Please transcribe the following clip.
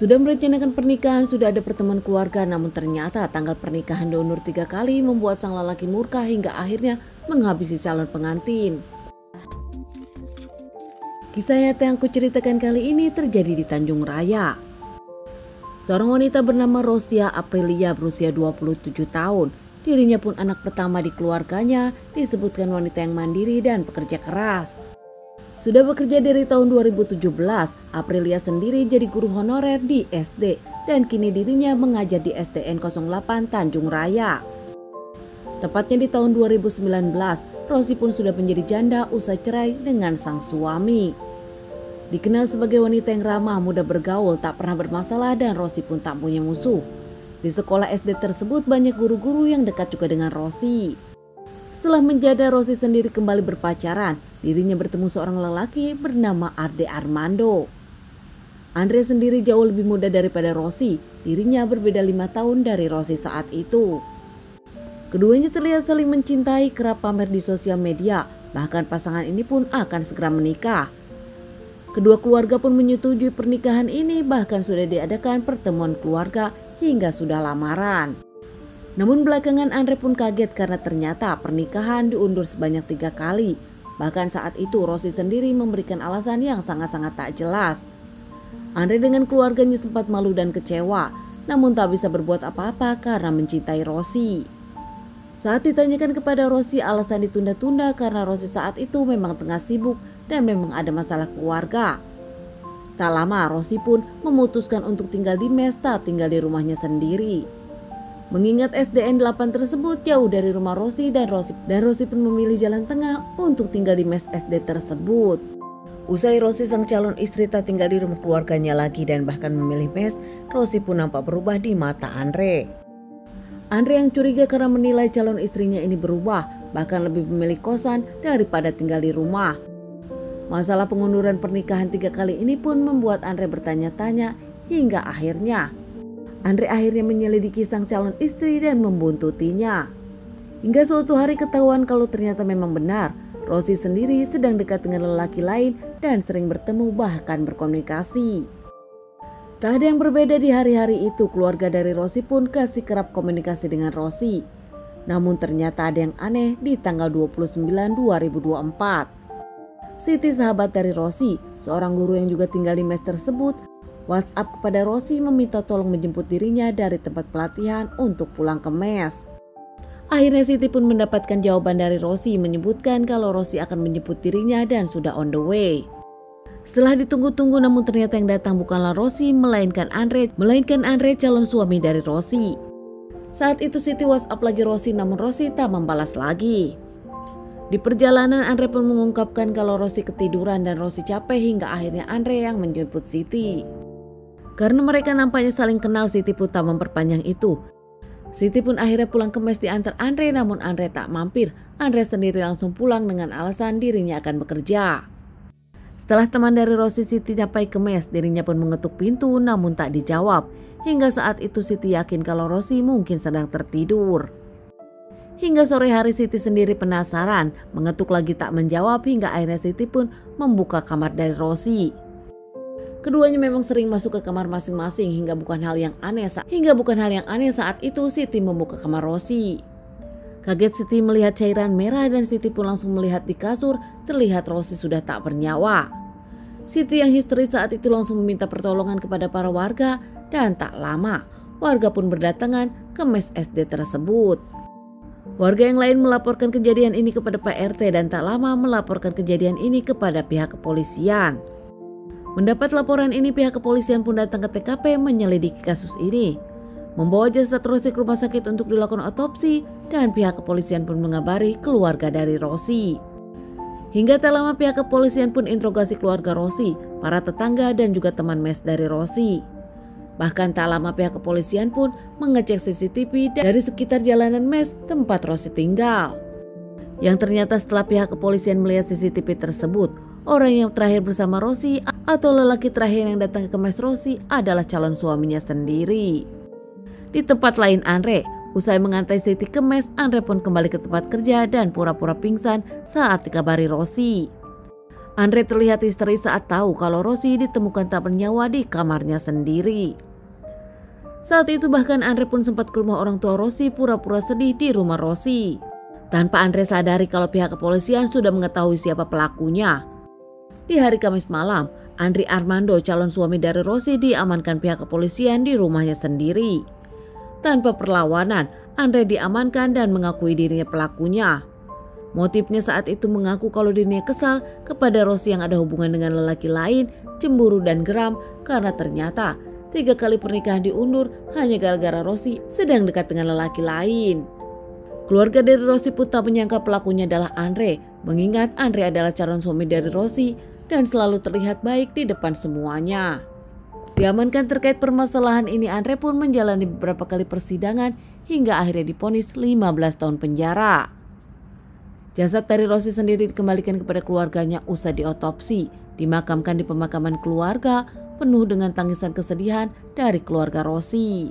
Sudah merencanakan pernikahan, sudah ada pertemuan keluarga, namun ternyata tanggal pernikahan diundur 3 kali membuat sang lelaki murka hingga akhirnya menghabisi calon pengantin. Kisah nyata yang kuceritakan kali ini terjadi di Tanjung Raya. Seorang wanita bernama Rosia Aprilia berusia 27 tahun. Dirinya pun anak pertama di keluarganya, disebutkan wanita yang mandiri dan pekerja keras. Sudah bekerja dari tahun 2017, Aprilia sendiri jadi guru honorer di SD dan kini dirinya mengajar di SDN 08 Tanjung Raya. Tepatnya di tahun 2019, Rosi pun sudah menjadi janda usai cerai dengan sang suami. Dikenal sebagai wanita yang ramah, mudah bergaul, tak pernah bermasalah dan Rosi pun tak punya musuh. Di sekolah SD tersebut banyak guru-guru yang dekat juga dengan Rosi. Setelah menjanda, Rosi sendiri kembali berpacaran. Dirinya bertemu seorang lelaki bernama Arde Armando. Andre sendiri jauh lebih muda daripada Rosi. Dirinya berbeda 5 tahun dari Rosi saat itu. Keduanya terlihat saling mencintai, kerap pamer di sosial media. Bahkan pasangan ini pun akan segera menikah. Kedua keluarga pun menyetujui pernikahan ini, bahkan sudah diadakan pertemuan keluarga hingga sudah lamaran. Namun belakangan Andre pun kaget karena ternyata pernikahan diundur sebanyak 3 kali. Bahkan saat itu Rosi sendiri memberikan alasan yang sangat-sangat tak jelas. Andre dengan keluarganya sempat malu dan kecewa, namun tak bisa berbuat apa-apa karena mencintai Rosi. Saat ditanyakan kepada Rosi, alasan ditunda-tunda karena Rosi saat itu memang tengah sibuk dan memang ada masalah keluarga. Tak lama Rosi pun memutuskan untuk tinggal di mes, tak tinggal di rumahnya sendiri. Mengingat SDN 8 tersebut jauh dari rumah Rosi dan Rosi pun memilih jalan tengah untuk tinggal di mes SD tersebut. Usai Rosi sang calon istri tak tinggal di rumah keluarganya lagi dan bahkan memilih mes, Rosi pun nampak berubah di mata Andre. Andre yang curiga karena menilai calon istrinya ini berubah, bahkan lebih memilih kosan daripada tinggal di rumah. Masalah pengunduran pernikahan 3 kali ini pun membuat Andre bertanya-tanya hingga akhirnya Andre menyelidiki sang calon istri dan membuntutinya. Hingga suatu hari ketahuan kalau ternyata memang benar, Rosi sendiri sedang dekat dengan lelaki lain dan sering bertemu bahkan berkomunikasi. Tak ada yang berbeda di hari-hari itu, keluarga dari Rosi pun kasih kerap komunikasi dengan Rosi. Namun ternyata ada yang aneh di tanggal 29 2024. Siti, sahabat dari Rosi, seorang guru yang juga tinggal di mes tersebut, WhatsApp kepada Rosi meminta tolong menjemput dirinya dari tempat pelatihan untuk pulang ke mes. Akhirnya Siti pun mendapatkan jawaban dari Rosi menyebutkan kalau Rosi akan menjemput dirinya dan sudah on the way. Setelah ditunggu-tunggu namun ternyata yang datang bukanlah Rosi melainkan Andre calon suami dari Rosi. Saat itu Siti WhatsApp lagi Rosi namun Rosi tak membalas lagi. Di perjalanan Andre pun mengungkapkan kalau Rosi ketiduran dan Rosi capek hingga akhirnya Andre yang menjemput Siti. Karena mereka nampaknya saling kenal, Siti pun tak memperpanjang itu. Siti pun akhirnya pulang ke mes diantar Andre, namun Andre tak mampir. Andre sendiri langsung pulang dengan alasan dirinya akan bekerja. Setelah teman dari Rosi Siti sampai ke mes, dirinya pun mengetuk pintu namun tak dijawab. Hingga saat itu Siti yakin kalau Rosi mungkin sedang tertidur. Hingga sore hari Siti sendiri penasaran, mengetuk lagi tak menjawab hingga akhirnya Siti pun membuka kamar dari Rosi. Keduanya memang sering masuk ke kamar masing-masing hingga bukan hal yang aneh saat itu Siti membuka kamar Rosi. Kaget Siti melihat cairan merah dan Siti pun langsung melihat di kasur terlihat Rosi sudah tak bernyawa. Siti yang histeris saat itu langsung meminta pertolongan kepada para warga dan tak lama warga pun berdatangan ke mes SD tersebut. Warga yang lain melaporkan kejadian ini kepada Pak RT dan tak lama melaporkan kejadian ini kepada pihak kepolisian. Mendapat laporan ini pihak kepolisian pun datang ke TKP menyelidiki kasus ini. Membawa jasad Rosi ke rumah sakit untuk dilakukan otopsi dan pihak kepolisian pun mengabari keluarga dari Rosi. Hingga tak lama pihak kepolisian pun interogasi keluarga Rosi, para tetangga dan juga teman mes dari Rosi. Bahkan tak lama pihak kepolisian pun mengecek CCTV dari sekitar jalanan mes tempat Rosi tinggal. Yang ternyata setelah pihak kepolisian melihat CCTV tersebut, orang yang terakhir bersama Rosi atau lelaki terakhir yang datang ke mes Rosi adalah calon suaminya sendiri. Di tempat lain Andre, usai mengantai Siti ke mes, Andre pun kembali ke tempat kerja dan pura-pura pingsan saat dikabari Rosi. Andre terlihat histeris saat tahu kalau Rossi ditemukan tak bernyawa di kamarnya sendiri. Saat itu bahkan Andre pun sempat ke rumah orang tua Rossi pura-pura sedih di rumah Rossi. Tanpa Andre sadari kalau pihak kepolisian sudah mengetahui siapa pelakunya. Di hari Kamis malam, Andri Armando, calon suami dari Rossi, diamankan pihak kepolisian di rumahnya sendiri. Tanpa perlawanan, Andre diamankan dan mengakui dirinya pelakunya. Motifnya saat itu mengaku kalau dirinya kesal kepada Rossi yang ada hubungan dengan lelaki lain, cemburu dan geram karena ternyata 3 kali pernikahan diundur hanya gara-gara Rossi sedang dekat dengan lelaki lain. Keluarga dari Rossi pun tak menyangka pelakunya adalah Andre, mengingat Andre adalah calon suami dari Rossi dan selalu terlihat baik di depan semuanya. Diamankan terkait permasalahan ini, Andre pun menjalani beberapa kali persidangan hingga akhirnya divonis 15 tahun penjara. Jasad dari Rossi sendiri dikembalikan kepada keluarganya usai diotopsi, dimakamkan di pemakaman keluarga penuh dengan tangisan kesedihan dari keluarga Rossi.